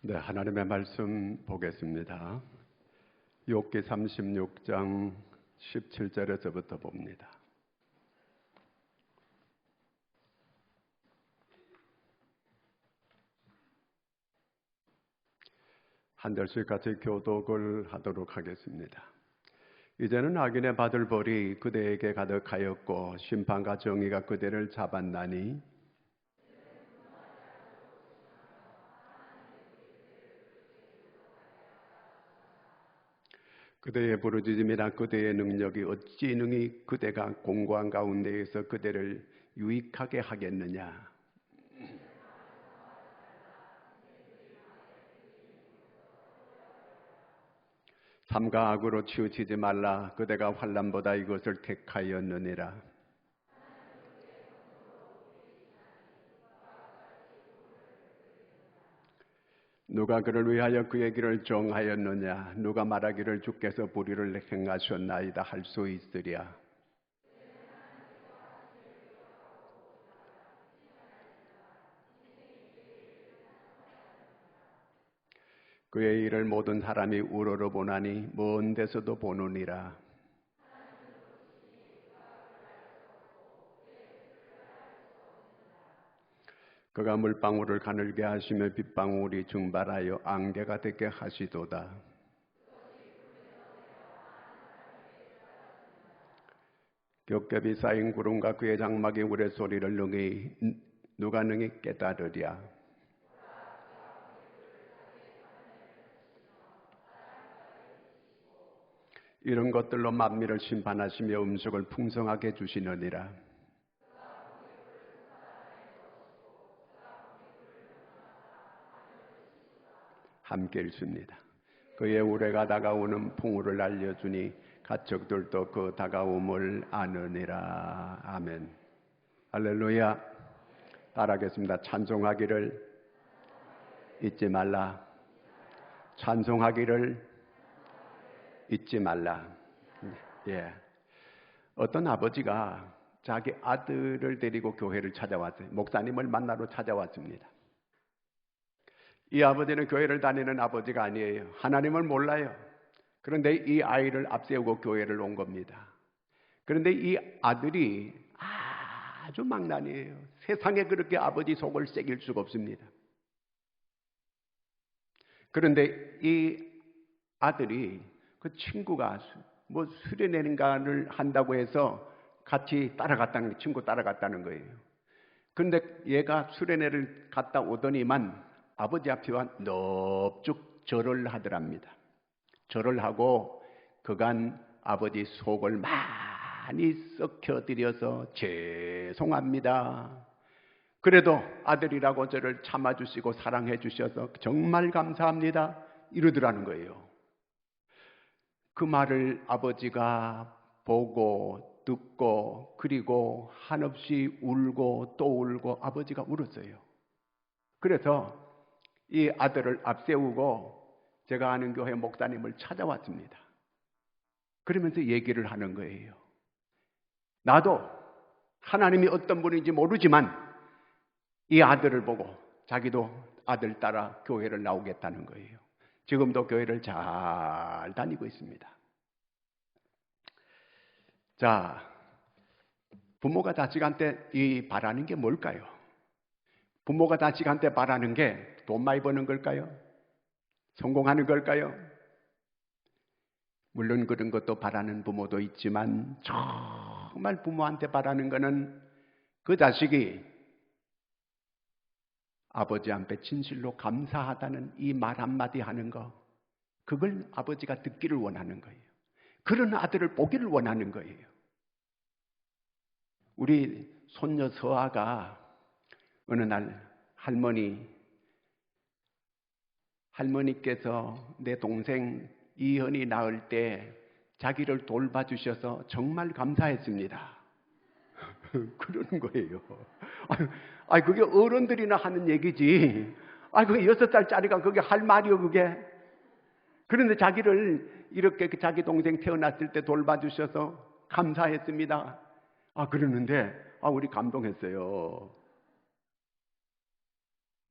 네, 하나님의 말씀 보겠습니다. 욥기 36장 17절에서부터 봅니다. 한 절씩 같이 교독을 하도록 하겠습니다. 이제는 악인의 받을 벌이 그대에게 가득하였고 심판과 정의가 그대를 잡았나니 그대의 부르짖음이나 그대의 능력이 어찌 능히 그대가 공고한 가운데에서 그대를 유익하게 하겠느냐. 삼가 악으로 치우치지 말라. 그대가 환난보다 이것을 택하였느니라. 누가 그를 위하여 그의 길을 정하였느냐. 누가 말하기를 주께서 불의를 행하셨나이다 할 수 있으랴. 그의 일을 모든 사람이 우러러 보나니 먼 데서도 보느니라. 그가 물방울을 가늘게 하시며 빗방울이 증발하여 안개가 되게 하시도다. 겹겹이 쌓인 구름과 그의 장막의 우레소리를 누가 능히 깨달으랴. 이런 것들로 만민을 심판하시며 음식을 풍성하게 해주시느니라. 함께 읽습니다. 그의 우레가 다가오는 풍우를 알려주니 가축들도 그 다가옴을 아느니라. 아멘. 할렐루야. 따라하겠습니다. 찬송하기를 잊지 말라. 찬송하기를 잊지 말라. 예. 어떤 아버지가 자기 아들을 데리고 교회를 찾아왔어요. 목사님을 만나러 찾아왔습니다. 이 아버지는 교회를 다니는 아버지가 아니에요. 하나님을 몰라요. 그런데 이 아이를 앞세우고 교회를 온 겁니다. 그런데 이 아들이 아주 망나니예요. 세상에 그렇게 아버지 속을 새길 수가 없습니다. 그런데 이 아들이 그 친구가 뭐 수련회인가를 한다고 해서 같이 따라갔다는 게 친구 따라갔다는 거예요. 그런데 얘가 수련회를 갔다 오더니만 아버지 앞에 와 넙죽 절을 하더랍니다. 절을 하고 그간 아버지 속을 많이 썩혀드려서 죄송합니다. 그래도 아들이라고 저를 참아주시고 사랑해 주셔서 정말 감사합니다. 이러더라는 거예요. 그 말을 아버지가 보고 듣고 그리고 한없이 울고 또 울고 아버지가 울었어요. 그래서 이 아들을 앞세우고 제가 아는 교회 목사님을 찾아왔습니다. 그러면서 얘기를 하는 거예요. 나도 하나님이 어떤 분인지 모르지만 이 아들을 보고 자기도 아들 따라 교회를 나오겠다는 거예요. 지금도 교회를 잘 다니고 있습니다. 자, 부모가 자식한테 바라는 게 뭘까요? 부모가 자식한테 바라는 게 돈 많이 버는 걸까요? 성공하는 걸까요? 물론 그런 것도 바라는 부모도 있지만 정말 부모한테 바라는 거는 그 자식이 아버지 앞에 진실로 감사하다는 이 말 한마디 하는 거, 그걸 아버지가 듣기를 원하는 거예요. 그런 아들을 보기를 원하는 거예요. 우리 손녀 서아가 어느 날 할머니께서 내 동생 이현이 낳을 때 자기를 돌봐주셔서 정말 감사했습니다. 그러는 거예요. 그게 어른들이나 하는 얘기지. 그게 6살짜리가 그게 할 말이요, 그게. 그런데 자기를 이렇게 자기 동생 태어났을 때 돌봐주셔서 감사했습니다. 그러는데, 우리 감동했어요.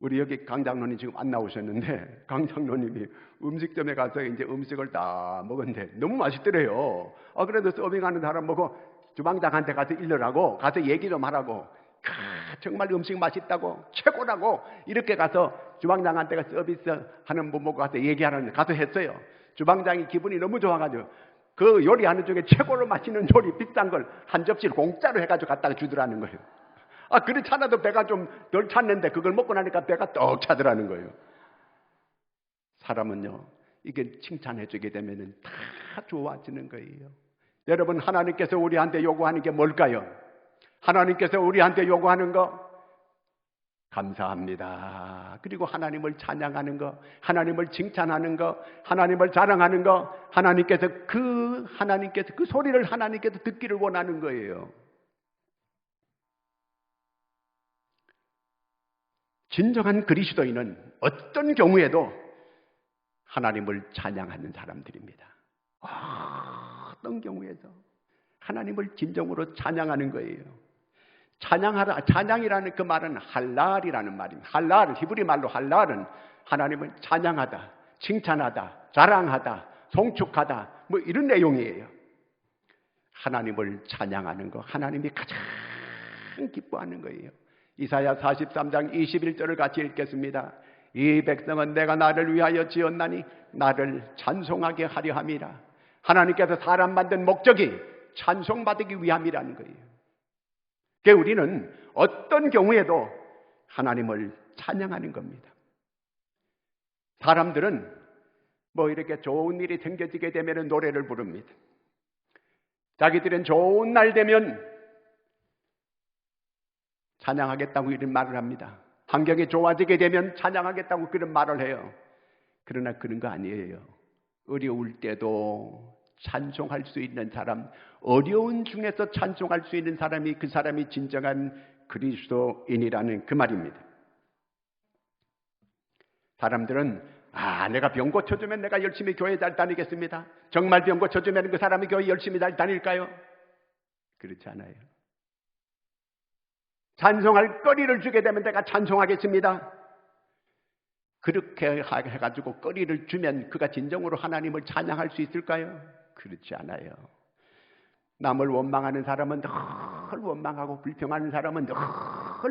우리 여기 강 장로님 지금 안 나오셨는데 강 장로님이 음식점에 가서 이제 음식을 다 먹었는데 너무 맛있더래요. 그래도 서빙하는 사람 보고 주방장한테 가서 일러라고 가서 얘기 좀 하라고. 정말 음식 맛있다고 최고라고 이렇게 가서 주방장한테가 서비스하는 분 보고 가서 얘기하는 가서 했어요. 주방장이 기분이 너무 좋아가지고 그 요리하는 중에 최고로 맛있는 요리 비싼 걸 한 접시를 공짜로 해가지고 갖다가 주더라는 거예요. 그렇지 않아도 배가 좀 덜 찼는데 그걸 먹고 나니까 배가 떡 차더라는 거예요. 사람은요, 이게 칭찬해 주게 되면 다 좋아지는 거예요. 여러분, 하나님께서 우리한테 요구하는 게 뭘까요? 하나님께서 우리한테 요구하는 거 감사합니다. 그리고 하나님을 찬양하는 거, 하나님을 칭찬하는 거, 하나님을 자랑하는 거, 하나님께서 그 소리를 하나님께서 듣기를 원하는 거예요. 진정한 그리스도인은 어떤 경우에도 하나님을 찬양하는 사람들입니다. 어떤 경우에도 하나님을 진정으로 찬양하는 거예요. 찬양이라는 그 말은 할랄이라는 말입니다. 할랄, 히브리 말로 할랄은 하나님을 찬양하다, 칭찬하다, 자랑하다, 송축하다, 뭐 이런 내용이에요. 하나님을 찬양하는 거, 하나님이 가장 기뻐하는 거예요. 이사야 43장 21절을 같이 읽겠습니다. 이 백성은 내가 나를 위하여 지었나니 나를 찬송하게 하려 함이라. 하나님께서 사람 만든 목적이 찬송받기 위함이라는 거예요. 그러니까 우리는 어떤 경우에도 하나님을 찬양하는 겁니다. 사람들은 뭐 이렇게 좋은 일이 생겨지게 되면 노래를 부릅니다. 자기들은 좋은 날 되면 찬양하겠다고 이런 말을 합니다. 환경이 좋아지게 되면 찬양하겠다고 그런 말을 해요. 그러나 그런 거 아니에요. 어려울 때도 찬송할 수 있는 사람, 어려운 중에서 찬송할 수 있는 사람이 그 사람이 진정한 그리스도인이라는 그 말입니다. 사람들은 내가 병 고쳐주면 내가 열심히 교회 잘 다니겠습니다. 정말 병 고쳐주면 그 사람이 교회 열심히 잘 다닐까요? 그렇지 않아요. 찬송할 거리를 주게 되면 내가 찬송하겠습니다. 그렇게 해가지고 거리를 주면 그가 진정으로 하나님을 찬양할 수 있을까요? 그렇지 않아요. 남을 원망하는 사람은 늘 원망하고 불평하는 사람은 늘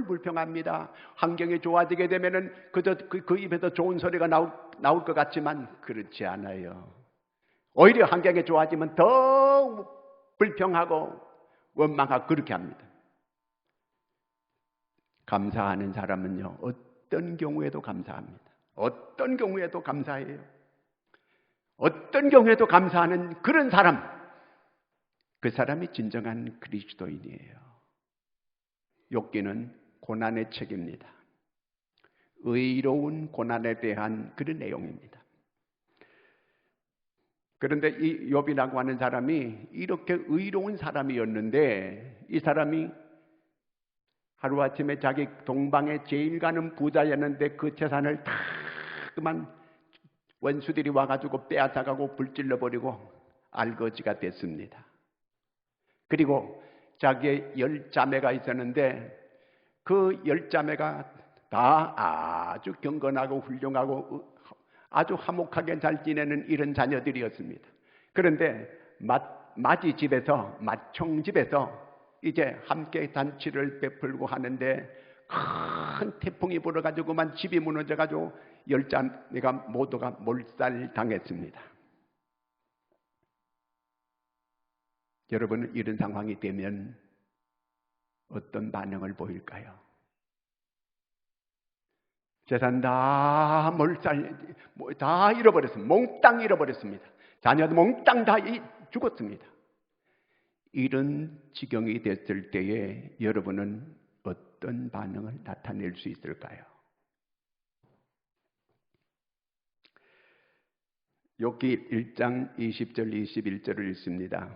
불평합니다. 환경이 좋아지게 되면은 그저 그 입에서 좋은 소리가 나올 것 같지만 그렇지 않아요. 오히려 환경이 좋아지면 더 불평하고 원망하고 그렇게 합니다. 감사하는 사람은요, 어떤 경우에도 감사합니다. 어떤 경우에도 감사해요. 어떤 경우에도 감사하는 그런 사람, 그 사람이 진정한 그리스도인이에요. 욥기는 고난의 책입니다. 의로운 고난에 대한 그런 내용입니다. 그런데 이 욥이라고 하는 사람이 이렇게 의로운 사람이었는데 이 사람이 하루아침에 자기 동방에 제일 가는 부자였는데 그 재산을 다 그만 원수들이 와가지고 빼앗아가고 불질러버리고 알거지가 됐습니다. 그리고 자기의 10자매가 있었는데 그 10자매가 다 아주 경건하고 훌륭하고 아주 화목하게 잘 지내는 이런 자녀들이었습니다. 그런데 맏이 집에서, 맏총 집에서 이제 함께 잔치를 베풀고 하는데 큰 태풍이 불어가지고만 집이 무너져가지고 10자매가 모두가 몰살당했습니다. 여러분은 이런 상황이 되면 어떤 반응을 보일까요? 재산 다 다 잃어버렸습니다. 몽땅 잃어버렸습니다. 자녀도 몽땅 다 죽었습니다. 이런 지경이 됐을 때에 여러분은 어떤 반응을 나타낼 수 있을까요? 욥기 1장 20절 21절을 읽습니다.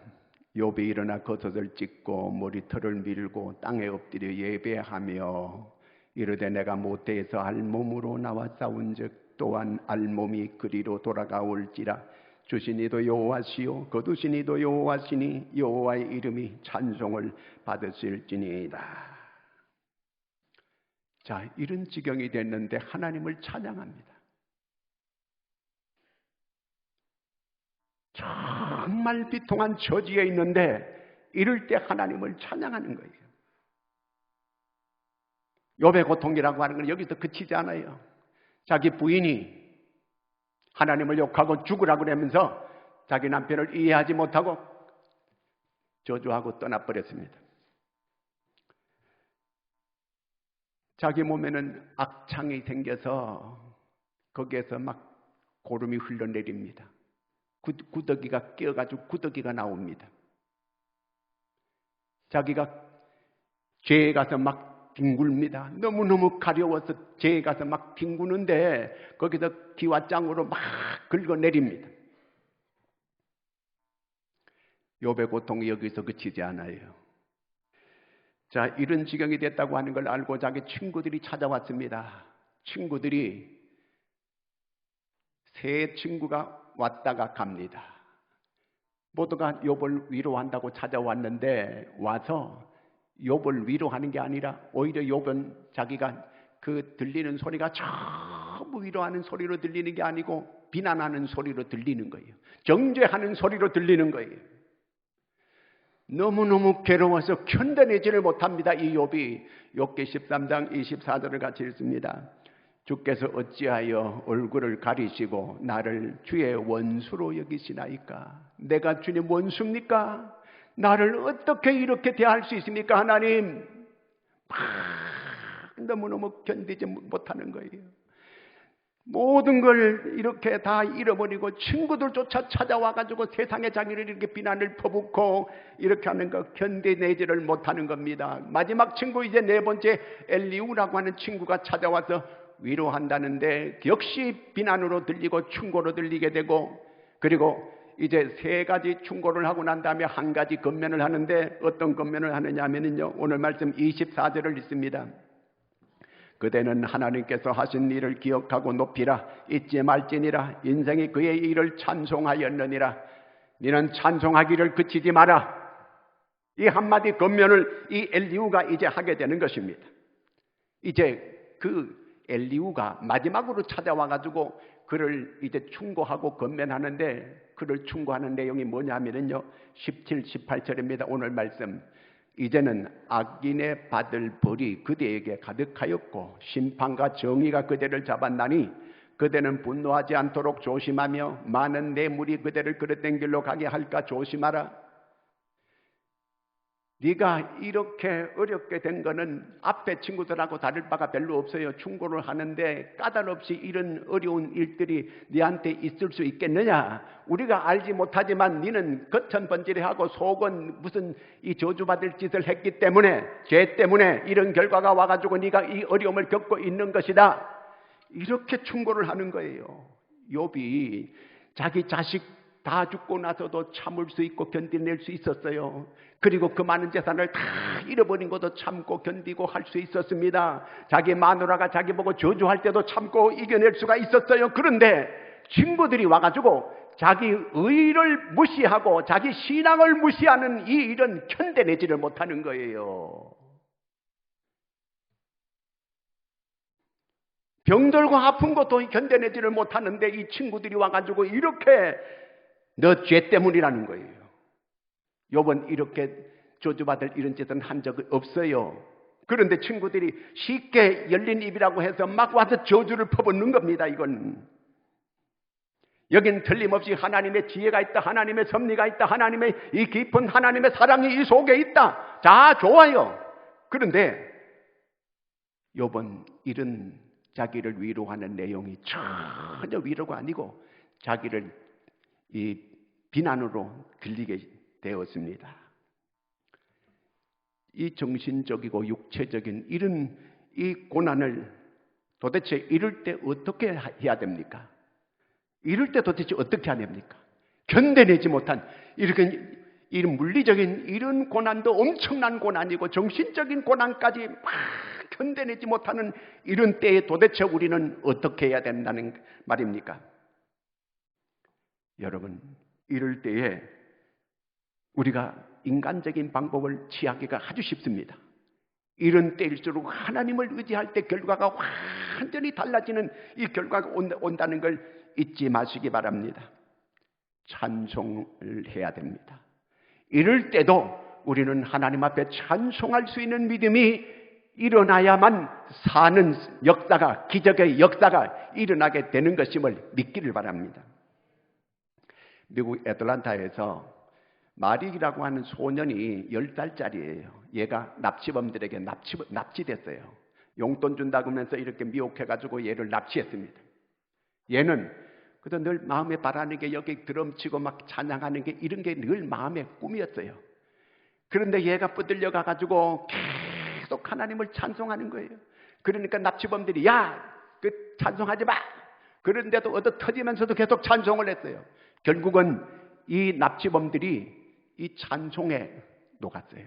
욥이 일어나 겉옷을 찢고 머리털을 밀고 땅에 엎드려 예배하며 이르되 내가 모태에서 알몸으로 나와 싸운즉 또한 알몸이 그리로 돌아가올지라. 주신 이도 여호와시요 거두신 이도 여호와시니 여호와의 이름이 찬송을 받으실지니이다. 자, 이런 지경이 됐는데 하나님을 찬양합니다. 정말 비통한 처지에 있는데 이럴 때 하나님을 찬양하는 거예요. 욥의 고통이라고 하는 건 여기서 그치지 않아요. 자기 부인이 하나님을 욕하고 죽으라고 그러면서 자기 남편을 이해하지 못하고 저주하고 떠나버렸습니다. 자기 몸에는 악창이 생겨서 거기에서 막 고름이 흘러내립니다. 구더기가 끼어가지고 구더기가 나옵니다. 자기가 죄에 가서 막 뒹굴니다. 너무너무 가려워서 죄에 가서 막 뒹구는데 거기서 기와장으로 막 긁어내립니다. 욥의 고통이 여기서 그치지 않아요. 자, 이런 지경이 됐다고 하는 걸 알고 자기 친구들이 찾아왔습니다. 친구들이 세 친구가 왔다가 갑니다. 모두가 욥을 위로한다고 찾아왔는데 와서 욥을 위로하는 게 아니라 오히려 욥은 자기가 그 들리는 소리가 전부 위로하는 소리로 들리는 게 아니고 비난하는 소리로 들리는 거예요. 정죄하는 소리로 들리는 거예요. 너무너무 괴로워서 견뎌내지를 못합니다. 이 욥이 욥기 13장 24절을 같이 읽습니다. 주께서 어찌하여 얼굴을 가리시고 나를 주의 원수로 여기시나이까? 내가 주님 원수입니까? 나를 어떻게 이렇게 대할 수 있습니까? 하나님, 너무너무 견디지 못하는 거예요. 모든 걸 이렇게 다 잃어버리고 친구들조차 찾아와가지고 세상의 자기를 이렇게 비난을 퍼붓고 이렇게 하는 거 견뎌내지를 못하는 겁니다. 마지막 친구, 이제 네 번째 엘리우라고 하는 친구가 찾아와서 위로한다는데 역시 비난으로 들리고 충고로 들리게 되고, 그리고 이제 세 가지 충고를 하고 난 다음에 한 가지 건면을 하는데 어떤 건면을 하느냐 하면요, 오늘 말씀 24절을 읽습니다. 그대는 하나님께서 하신 일을 기억하고 높이라. 잊지 말지니라. 인생이 그의 일을 찬송하였느니라. 너는 찬송하기를 그치지 마라. 이 한마디 건면을 이 엘리후가 이제 하게 되는 것입니다. 이제 그 엘리후가 마지막으로 찾아와가지고 그를 이제 충고하고 건면하는데, 그를 충고하는 내용이 뭐냐면요, 17, 18절입니다. 오늘 말씀. 이제는 악인의 받을 벌이 그대에게 가득하였고 심판과 정의가 그대를 잡았나니 그대는 분노하지 않도록 조심하며 많은 뇌물이 그대를 그릇된 길로 가게 할까 조심하라. 네가 이렇게 어렵게 된 거는 앞에 친구들하고 다를 바가 별로 없어요. 충고를 하는데 까닭없이 이런 어려운 일들이 네한테 있을 수 있겠느냐? 우리가 알지 못하지만 네는 겉은 번지르하고 속은 무슨 이 저주받을 짓을 했기 때문에, 죄 때문에 이런 결과가 와가지고 네가 이 어려움을 겪고 있는 것이다. 이렇게 충고를 하는 거예요. 욥이 자기 자식 다 죽고 나서도 참을 수 있고 견뎌낼 수 있었어요. 그리고 그 많은 재산을 다 잃어버린 것도 참고 견디고 할 수 있었습니다. 자기 마누라가 자기 보고 저주할 때도 참고 이겨낼 수가 있었어요. 그런데 친구들이 와가지고 자기 의를 무시하고 자기 신앙을 무시하는 이 일은 견뎌내지를 못하는 거예요. 병들고 아픈 것도 견뎌내지를 못하는데 이 친구들이 와가지고 이렇게 너 죄 때문이라는 거예요. 욥은 이렇게 저주받을 이런 짓은 한 적이 없어요. 그런데 친구들이 쉽게 열린 입이라고 해서 막 와서 저주를 퍼붓는 겁니다. 이건 여긴 틀림없이 하나님의 지혜가 있다, 하나님의 섭리가 있다, 하나님의 이 깊은 하나님의 사랑이 이 속에 있다. 자, 좋아요. 그런데 욥은 이런 자기를 위로하는 내용이 전혀 위로가 아니고 자기를 이 비난으로 들리게 되었습니다. 이 정신적이고 육체적인 이런 이 고난을 도대체 이럴 때 어떻게 해야 됩니까? 이럴 때 도대체 어떻게 해야 됩니까? 견뎌내지 못한 이렇게 이런 물리적인 이런 고난도 엄청난 고난이고 정신적인 고난까지 막 견뎌내지 못하는 이런 때에 도대체 우리는 어떻게 해야 된다는 말입니까? 여러분, 이럴 때에 우리가 인간적인 방법을 취하기가 아주 쉽습니다. 이런 때일수록 하나님을 의지할 때 결과가 완전히 달라지는 이 결과가 온다는 걸 잊지 마시기 바랍니다. 찬송을 해야 됩니다. 이럴 때도 우리는 하나님 앞에 찬송할 수 있는 믿음이 일어나야만 사는 역사가, 기적의 역사가 일어나게 되는 것임을 믿기를 바랍니다. 미국 애틀란타에서 마릭이라고 하는 소년이 10살짜리예요. 얘가 납치범들에게 납치됐어요. 용돈 준다고 하면서 이렇게 미혹해가지고 얘를 납치했습니다. 얘는 그래도 늘 마음에 바라는 게 여기 드럼치고 막 찬양하는 게 이런 게 늘 마음의 꿈이었어요. 그런데 얘가 붙들려 가가지고 계속 하나님을 찬송하는 거예요. 그러니까 납치범들이 야, 그 찬송하지 마. 그런데도 얻어 터지면서도 계속 찬송을 했어요. 결국은 이 납치범들이 이 찬송에 녹았어요.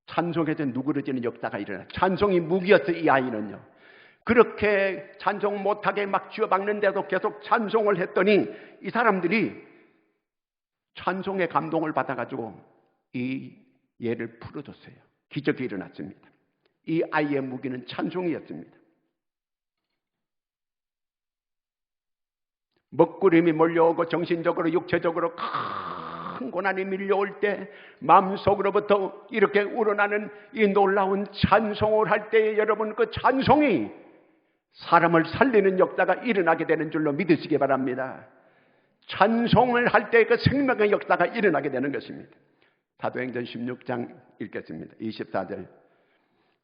찬송에서 누그러지는 역사가 일어나. 찬송이 무기였어요. 이 아이는요. 그렇게 찬송 못하게 막 쥐어박는데도 계속 찬송을 했더니 이 사람들이 찬송의 감동을 받아가지고 이 얘를 풀어줬어요. 기적이 일어났습니다. 이 아이의 무기는 찬송이었습니다. 먹구름이 몰려오고 정신적으로 육체적으로 큰 고난이 밀려올 때 마음속으로부터 이렇게 우러나는 이 놀라운 찬송을 할 때 여러분 그 찬송이 사람을 살리는 역사가 일어나게 되는 줄로 믿으시기 바랍니다. 찬송을 할 때 그 생명의 역사가 일어나게 되는 것입니다. 사도행전 16장 읽겠습니다. 24절.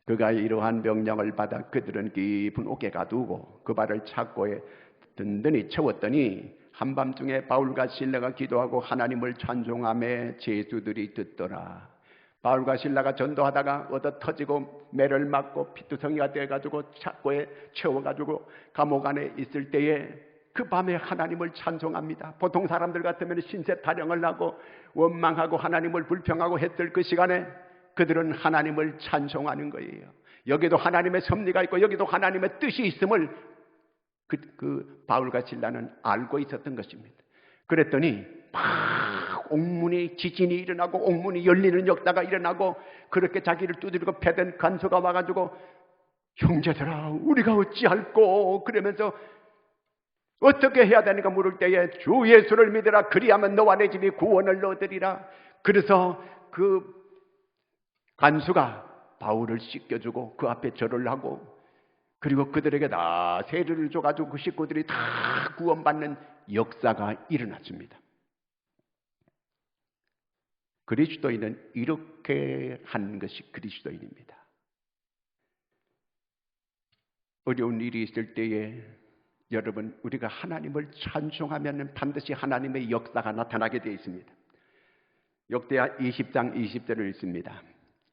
그가 이러한 명령을 받아 그들은 깊은 옥에 가두고 그 발을 착고에 든든히 채웠더니 한밤중에 바울과 실라가 기도하고 하나님을 찬송하며 죄수들이 듣더라. 바울과 실라가 전도하다가 얻어 터지고 매를 맞고 피투성이가 돼가지고 착고에 채워가지고 감옥 안에 있을 때에 그 밤에 하나님을 찬송합니다. 보통 사람들 같으면 신세 타령을 하고 원망하고 하나님을 불평하고 했을 그 시간에 그들은 하나님을 찬송하는 거예요. 여기도 하나님의 섭리가 있고 여기도 하나님의 뜻이 있음을 그 바울과 실라는 알고 있었던 것입니다. 그랬더니 막 옥문이 지진이 일어나고 옥문이 열리는 역사가 일어나고 그렇게 자기를 두드리고 패던 간수가 와가지고 형제들아 우리가 어찌할꼬 그러면서 어떻게 해야 되는가 물을 때에 주 예수를 믿으라 그리하면 너와 내 집이 구원을 얻으리라. 그래서 그 간수가 바울을 씻겨주고 그 앞에 절을 하고 그리고 그들에게 다 세례를 줘가지고 그 식구들이 다 구원받는 역사가 일어났습니다. 그리스도인은 이렇게 하는 것이 그리스도인입니다. 어려운 일이 있을 때에 여러분 우리가 하나님을 찬송하면 반드시 하나님의 역사가 나타나게 되어 있습니다. 역대하 20장 20절을 읽습니다.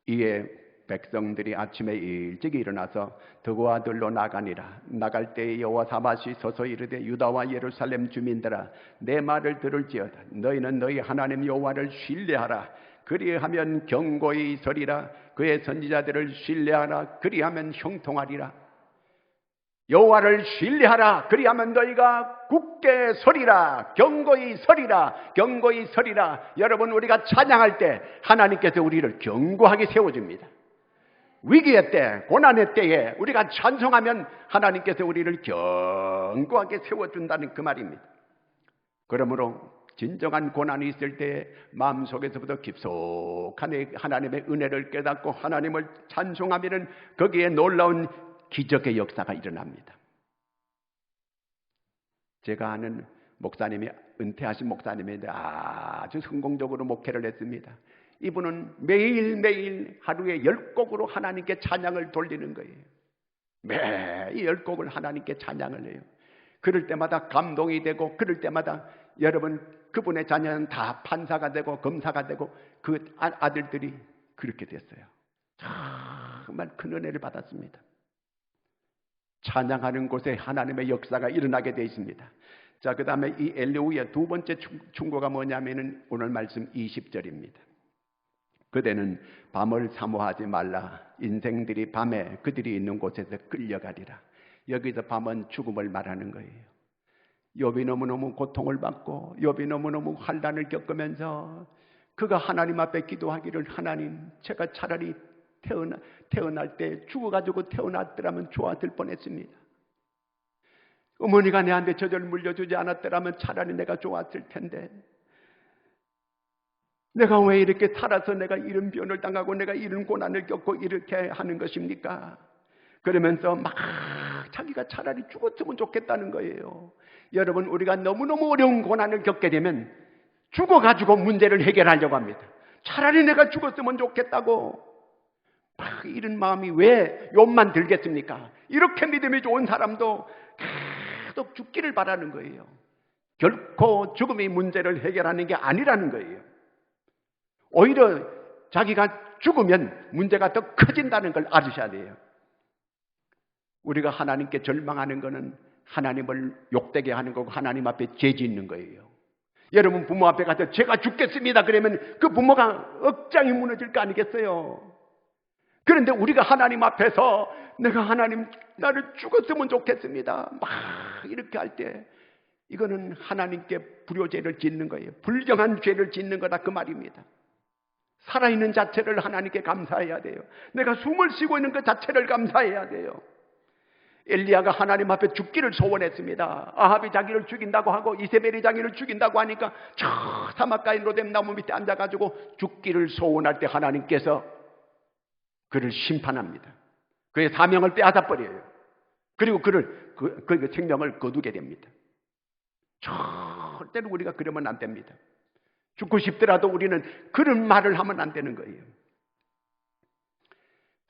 이에 백성들이 아침에 일찍 일어나서 드고와 들로 나가니라. 나갈 때에 여호와 사마시 서서 이르되 유다와 예루살렘 주민들아 내 말을 들을지어다. 너희는 너희 하나님 여호와를 신뢰하라. 그리하면 경고히 서리라. 그의 선지자들을 신뢰하라. 그리하면 형통하리라. 여호와를 신뢰하라. 그리하면 너희가 굳게 서리라. 경고히 서리라. 경고히 서리라. 여러분 우리가 찬양할 때 하나님께서 우리를 견고하게 세워줍니다. 위기의 때, 고난의 때에 우리가 찬송하면 하나님께서 우리를 견고하게 세워준다는 그 말입니다. 그러므로 진정한 고난이 있을 때 마음속에서부터 깊숙한 하나님의 은혜를 깨닫고 하나님을 찬송하면 거기에 놀라운 기적의 역사가 일어납니다. 제가 아는 목사님이 은퇴하신 목사님인데 아주 성공적으로 목회를 했습니다. 이분은 매일매일 하루에 10곡으로 하나님께 찬양을 돌리는 거예요. 매일 10곡을 하나님께 찬양을 해요. 그럴 때마다 감동이 되고 그럴 때마다 여러분 그분의 자녀는 다 판사가 되고 검사가 되고 그 아들들이 그렇게 됐어요. 정말 큰 은혜를 받았습니다. 찬양하는 곳에 하나님의 역사가 일어나게 되어 있습니다. 자, 그 다음에 이 엘리후의 두 번째 충고가 뭐냐면은 오늘 말씀 20절입니다. 그대는 밤을 사모하지 말라. 인생들이 밤에 그들이 있는 곳에서 끌려가리라. 여기서 밤은 죽음을 말하는 거예요. 욥이 너무너무 고통을 받고 욥이 너무너무 환난을 겪으면서 그가 하나님 앞에 기도하기를 하나님 제가 차라리 태어날 때 죽어가지고 태어났더라면 좋았을 뻔했습니다. 어머니가 내한테 젖을 물려주지 않았더라면 차라리 내가 좋았을 텐데, 내가 왜 이렇게 살아서 내가 이런 변을 당하고 내가 이런 고난을 겪고 이렇게 하는 것입니까? 그러면서 막 자기가 차라리 죽었으면 좋겠다는 거예요. 여러분, 우리가 너무너무 어려운 고난을 겪게 되면 죽어가지고 문제를 해결하려고 합니다. 차라리 내가 죽었으면 좋겠다고. 막 이런 마음이 왜 욥만 들겠습니까? 이렇게 믿음이 좋은 사람도 계속 죽기를 바라는 거예요. 결코 죽음이 문제를 해결하는 게 아니라는 거예요. 오히려 자기가 죽으면 문제가 더 커진다는 걸 아셔야 돼요. 우리가 하나님께 절망하는 것은 하나님을 욕되게 하는 거고 하나님 앞에 죄 짓는 거예요. 여러분, 부모 앞에 가서 제가 죽겠습니다 그러면 그 부모가 억장이 무너질 거 아니겠어요? 그런데 우리가 하나님 앞에서 내가 하나님 나를 죽었으면 좋겠습니다 막 이렇게 할 때 이거는 하나님께 불효죄를 짓는 거예요. 불경한 죄를 짓는 거다 그 말입니다. 살아있는 자체를 하나님께 감사해야 돼요. 내가 숨을 쉬고 있는 그 자체를 감사해야 돼요. 엘리야가 하나님 앞에 죽기를 소원했습니다. 아합이 자기를 죽인다고 하고 이세벨이 자기를 죽인다고 하니까 저 사막가인 로뎀 나무 밑에 앉아가지고 죽기를 소원할 때 하나님께서 그를 심판합니다. 그의 사명을 빼앗아버려요. 그리고 그의 생명을 거두게 됩니다. 절대로 우리가 그러면 안 됩니다. 죽고 싶더라도 우리는 그런 말을 하면 안 되는 거예요.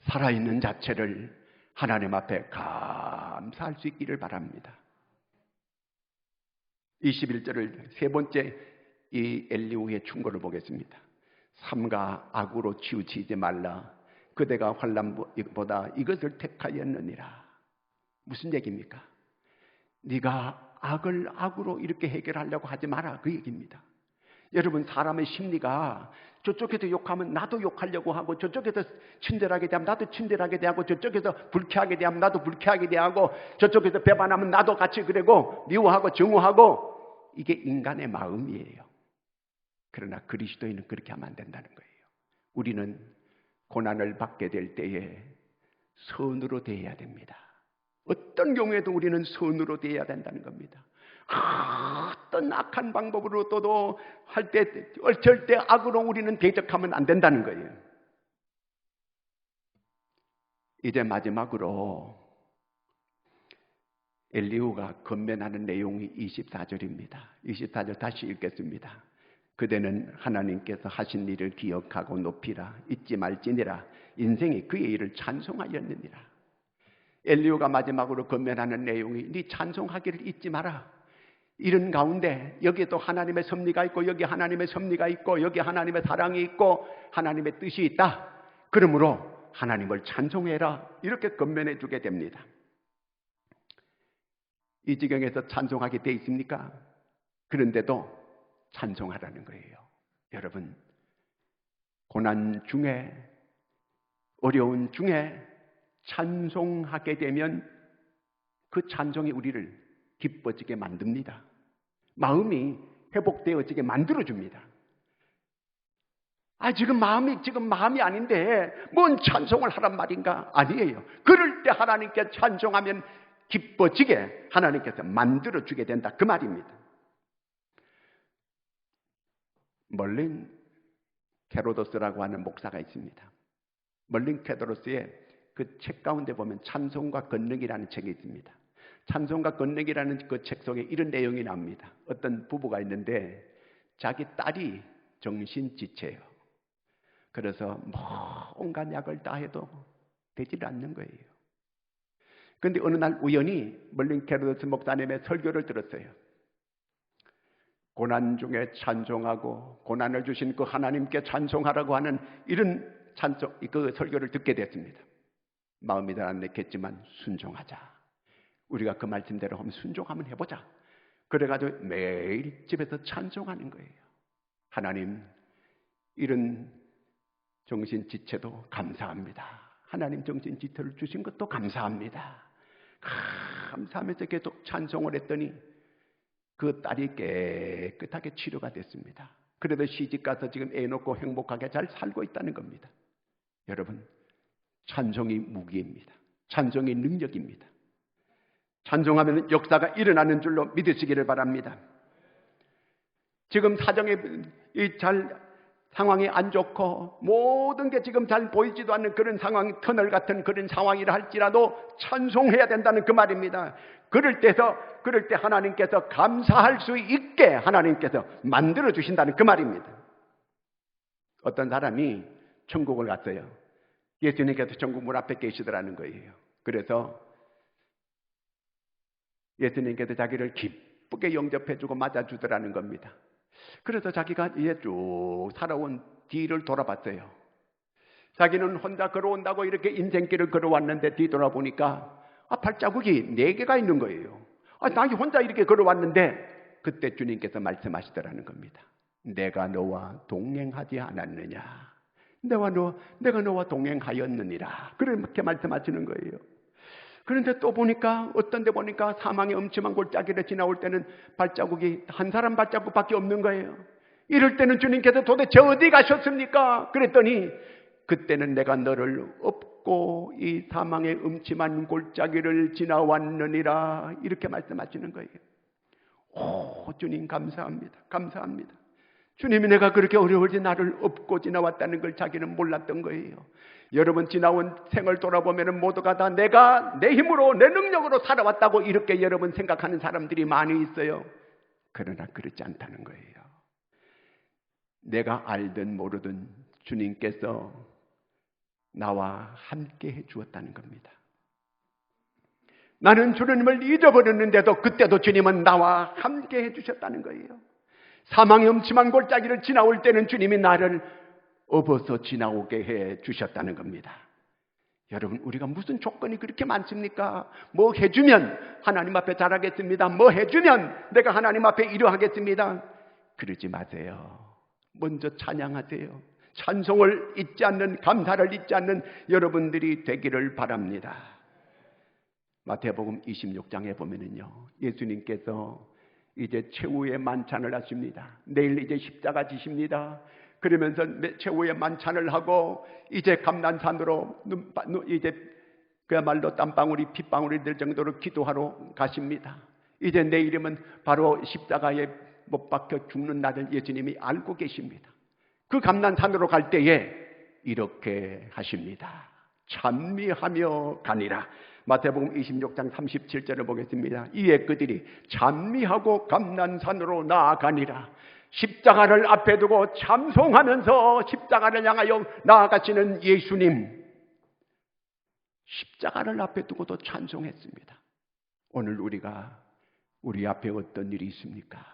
살아있는 자체를 하나님 앞에 감사할 수 있기를 바랍니다. 21절을 세 번째 이 엘리후의 충고를 보겠습니다. 삼가 악으로 치우치지 말라. 그대가 환난보다 이것을 택하였느니라. 무슨 얘기입니까? 네가 악을 악으로 이렇게 해결하려고 하지 마라 그 얘기입니다. 여러분, 사람의 심리가 저쪽에서 욕하면 나도 욕하려고 하고 저쪽에서 친절하게 대하면 나도 친절하게 대하고 저쪽에서 불쾌하게 대하면 나도 불쾌하게 대하고 저쪽에서 배반하면 나도 같이 그러고 미워하고 증오하고 이게 인간의 마음이에요. 그러나 그리스도인은 그렇게 하면 안 된다는 거예요. 우리는 고난을 받게 될 때에 선으로 대해야 됩니다. 어떤 경우에도 우리는 선으로 대해야 된다는 겁니다. 어떤 악한 방법으로 또도 할 때 절대 악으로 우리는 대적하면 안 된다는 거예요. 이제 마지막으로 엘리후가 건면하는 내용이 24절입니다. 24절 다시 읽겠습니다. 그대는 하나님께서 하신 일을 기억하고 높이라. 잊지 말지니라. 인생이 그의 일을 찬송하였느니라. 엘리후가 마지막으로 건면하는 내용이 네 찬송하기를 잊지 마라. 이런 가운데 여기에도 하나님의 섭리가 있고 여기 하나님의 섭리가 있고 여기 하나님의 사랑이 있고 하나님의 뜻이 있다. 그러므로 하나님을 찬송해라. 이렇게 건면해 주게 됩니다. 이 지경에서 찬송하게 돼 있습니까? 그런데도 찬송하라는 거예요. 여러분, 고난 중에 어려운 중에 찬송하게 되면 그 찬송이 우리를 기뻐지게 만듭니다. 마음이 회복되어지게 만들어줍니다. 지금 마음이 아닌데 뭔 찬송을 하란 말인가? 아니에요. 그럴 때 하나님께 찬송하면 기뻐지게 하나님께서 만들어주게 된다 그 말입니다. 멀린 케로도스라고 하는 목사가 있습니다. 멀린 케로도스의 그 책 가운데 보면 찬송과 권능이라는 책이 있습니다. 찬송과 권능이라는 그 책 속에 이런 내용이 나옵니다. 어떤 부부가 있는데 자기 딸이 정신지체예요. 그래서 온갖 약을 다 해도 되질 않는 거예요. 그런데 어느 날 우연히 멀린 케로도스 목사님의 설교를 들었어요. 고난 중에 찬송하고 고난을 주신 그 하나님께 찬송하라고 하는 이런 그 설교를 듣게 됐습니다. 마음이 잘 안 됐겠지만 순종하자. 우리가 그 말씀대로 한번 순종하면 해보자. 그래가지고 매일 집에서 찬송하는 거예요. 하나님, 이런 정신지체도 감사합니다. 하나님 정신지체를 주신 것도 감사합니다. 감사하면서 계속 찬송을 했더니 그 딸이 깨끗하게 치료가 됐습니다. 그래도 시집가서 지금 애 놓고 행복하게 잘 살고 있다는 겁니다. 여러분, 찬송이 무기입니다. 찬송이 능력입니다. 찬송하면 역사가 일어나는 줄로 믿으시기를 바랍니다. 지금 사정이 상황이 안 좋고 모든 게 지금 잘 보이지도 않는 그런 상황이 터널 같은 그런 상황이라 할지라도 찬송해야 된다는 그 말입니다. 그럴 때 하나님께서 감사할 수 있게 하나님께서 만들어 주신다는 그 말입니다. 어떤 사람이 천국을 갔어요. 예수님께서 천국 문 앞에 계시더라는 거예요. 그래서 예수님께서 자기를 기쁘게 영접해주고 맞아주더라는 겁니다. 그래서 자기가 이제 쭉 살아온 뒤를 돌아봤어요. 자기는 혼자 걸어온다고 이렇게 인생길을 걸어왔는데 뒤돌아보니까 발자국이 4개가 있는 거예요. 자기 혼자 이렇게 걸어왔는데 그때 주님께서 말씀하시더라는 겁니다. 내가 너와 동행하지 않았느냐? 내가 너와 동행하였느니라. 그렇게 말씀하시는 거예요. 그런데 또 보니까 어떤 데 보니까 사망의 음침한 골짜기를 지나올 때는 발자국이 한 사람 발자국밖에 없는 거예요. 이럴 때는 주님께서 도대체 어디 가셨습니까? 그랬더니 그때는 내가 너를 업고 이 사망의 음침한 골짜기를 지나왔느니라. 이렇게 말씀하시는 거예요. 오, 주님 감사합니다. 감사합니다. 주님이 내가 그렇게 어려울 때 나를 업고 지나왔다는 걸 자기는 몰랐던 거예요. 여러분 지나온 생을 돌아보면 모두가 다 내가 내 힘으로 내 능력으로 살아왔다고 이렇게 여러분 생각하는 사람들이 많이 있어요. 그러나 그렇지 않다는 거예요. 내가 알든 모르든 주님께서 나와 함께 해 주었다는 겁니다. 나는 주님을 잊어버렸는데도 그때도 주님은 나와 함께 해 주셨다는 거예요. 사망의 음침한 골짜기를 지나올 때는 주님이 나를 업어서 지나오게 해 주셨다는 겁니다. 여러분, 우리가 무슨 조건이 그렇게 많습니까? 뭐 해주면 하나님 앞에 잘하겠습니다. 뭐 해주면 내가 하나님 앞에 이루하겠습니다. 그러지 마세요. 먼저 찬양하세요. 찬송을 잊지 않는, 감사를 잊지 않는 여러분들이 되기를 바랍니다. 마태복음 26장에 보면은요, 예수님께서 이제 최후의 만찬을 하십니다. 내일 이제 십자가 지십니다. 그러면서 최후의 만찬을 하고 이제 감난산으로 이제 그야말로 땀방울이 핏방울이 될 정도로 기도하러 가십니다. 이제 내일이면 바로 십자가에 못 박혀 죽는 날을 예수님이 알고 계십니다. 그 감난산으로 갈 때에 이렇게 하십니다. 찬미하며 가니라. 마태복음 26장 37절을 보겠습니다. 이에 그들이 찬미하고 감난산으로 나아가니라. 십자가를 앞에 두고 찬송하면서 십자가를 향하여 나아가시는 예수님, 십자가를 앞에 두고도 찬송했습니다. 오늘 우리 앞에 어떤 일이 있습니까?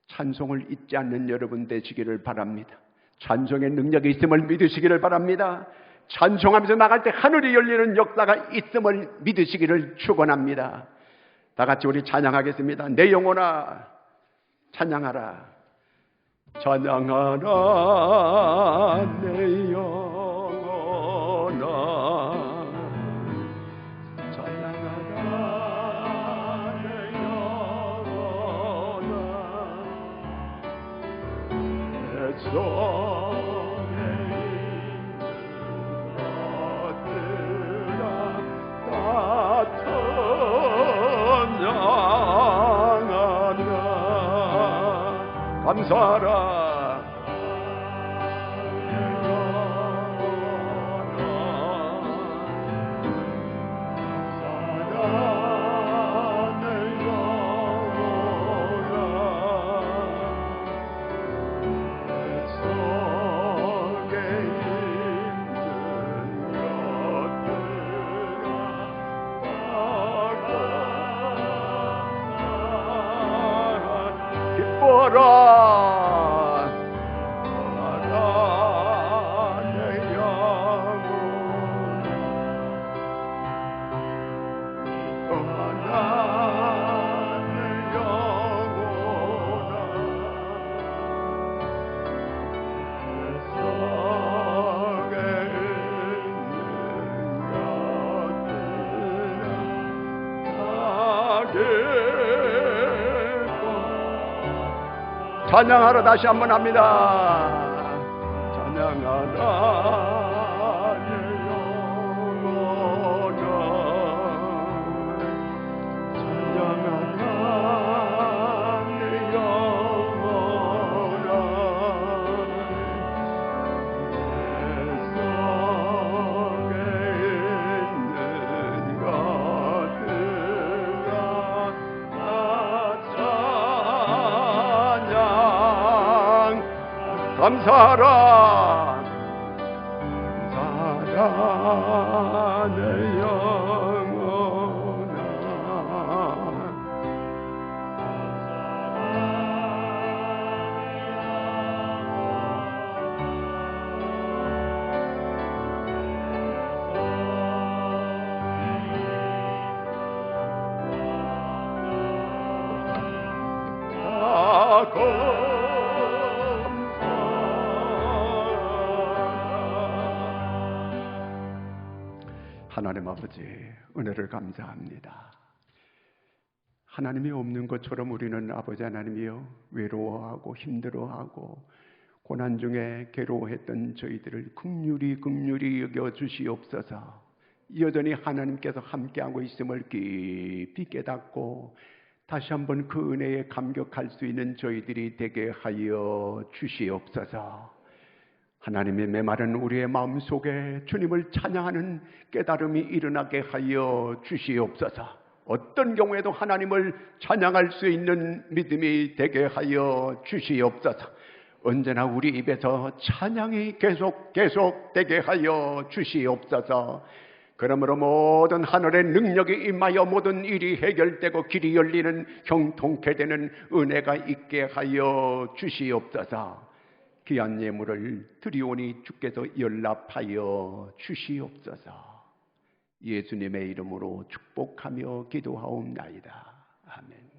찬송을 잊지 않는 여러분 되시기를 바랍니다. 찬송의 능력이 있음을 믿으시기를 바랍니다. 찬송하면서 나갈 때 하늘이 열리는 역사가 있음을 믿으시기를 축원합니다. 다 같이 우리 찬양하겠습니다. 내 영혼아 찬양하라. 찬양하라 내 영혼아 찬양하라 내 영혼아 내 손에 있는 것들아 다 찬양하라. 감사하라. 찬양하러 다시 한번 합니다. 찬양하라 내 영혼아 감사하라 내 영혼아 하나님 아버지, 은혜를 감사합니다. 하나님이 없는 것처럼 우리는 아버지 하나님이여 외로워하고 힘들어하고 고난 중에 괴로워했던 저희들을 긍휼히 여겨주시옵소서. 여전히 하나님께서 함께하고 있음을 깊이 깨닫고 다시 한번 그 은혜에 감격할 수 있는 저희들이 되게 하여 주시옵소서. 하나님의 메마른 우리의 마음속에 주님을 찬양하는 깨달음이 일어나게 하여 주시옵소서. 어떤 경우에도 하나님을 찬양할 수 있는 믿음이 되게 하여 주시옵소서. 언제나 우리 입에서 찬양이 계속 되게 하여 주시옵소서. 그러므로 모든 하늘의 능력이 임하여 모든 일이 해결되고 길이 열리는 형통케 되는 은혜가 있게 하여 주시옵소서. 귀한 예물을 드리오니 주께서 연락하여 주시옵소서. 예수님의 이름으로 축복하며 기도하옵나이다. 아멘.